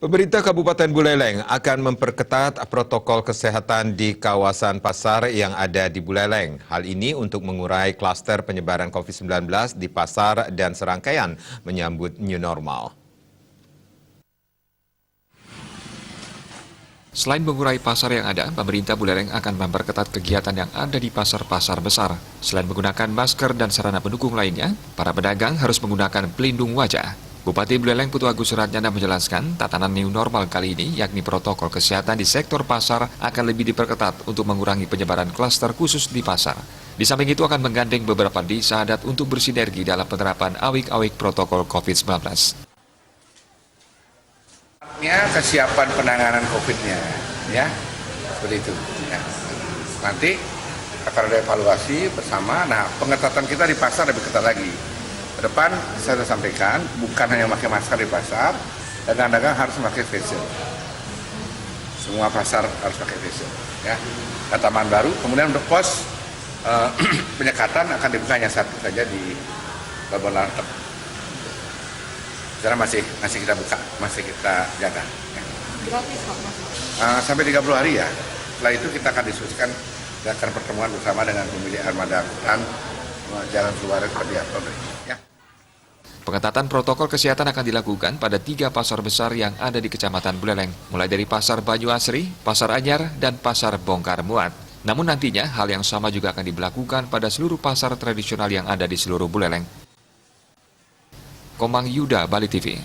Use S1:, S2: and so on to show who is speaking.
S1: Pemerintah Kabupaten Buleleng akan memperketat protokol kesehatan di kawasan pasar yang ada di Buleleng. Hal ini untuk mengurai klaster penyebaran COVID-19 di pasar dan serangkaian menyambut new normal.
S2: Selain mengurai pasar yang ada, pemerintah Buleleng akan memperketat kegiatan yang ada di pasar-pasar besar. Selain menggunakan masker dan sarana pendukung lainnya, para pedagang harus menggunakan pelindung wajah. Bupati Buleleng Putu Agus Suratnyana menjelaskan tatanan new normal kali ini, yakni protokol kesehatan di sektor pasar akan lebih diperketat untuk mengurangi penyebaran klaster khusus di pasar. Di samping itu akan menggandeng beberapa desa adat untuk bersinergi dalam penerapan awik-awik protokol COVID-19.
S3: Kesiapan penanganan COVID-nya, ya, seperti itu. Ya. Nanti akan ada evaluasi bersama. Nah, pengetatan kita di pasar lebih ketat lagi. Ke depan saya sudah sampaikan, bukan hanya pakai masker di pasar, dagang-dagang harus pakai face shield. Semua pasar harus pakai face shield. Ya. Taman baru, kemudian untuk pos penyekatan akan dibuka hanya satu saja di Pelabuhan Lantek. Sekarang masih kita buka, masih kita jaga. Ya.
S4: Gratis kok Mas?
S3: Sampai 30 hari ya. Setelah itu kita akan diskusikan dan akan pertemuan bersama dengan pemilik armada angkutan jalan keluar seperti apa. Ya.
S2: Pengetatan protokol kesehatan akan dilakukan pada 3 pasar besar yang ada di Kecamatan Buleleng, mulai dari Pasar Banyu Asri, Pasar Anyar, dan Pasar Bongkar Muat. Namun nantinya hal yang sama juga akan diberlakukan pada seluruh pasar tradisional yang ada di seluruh Buleleng. Komang Yuda, Bali TV.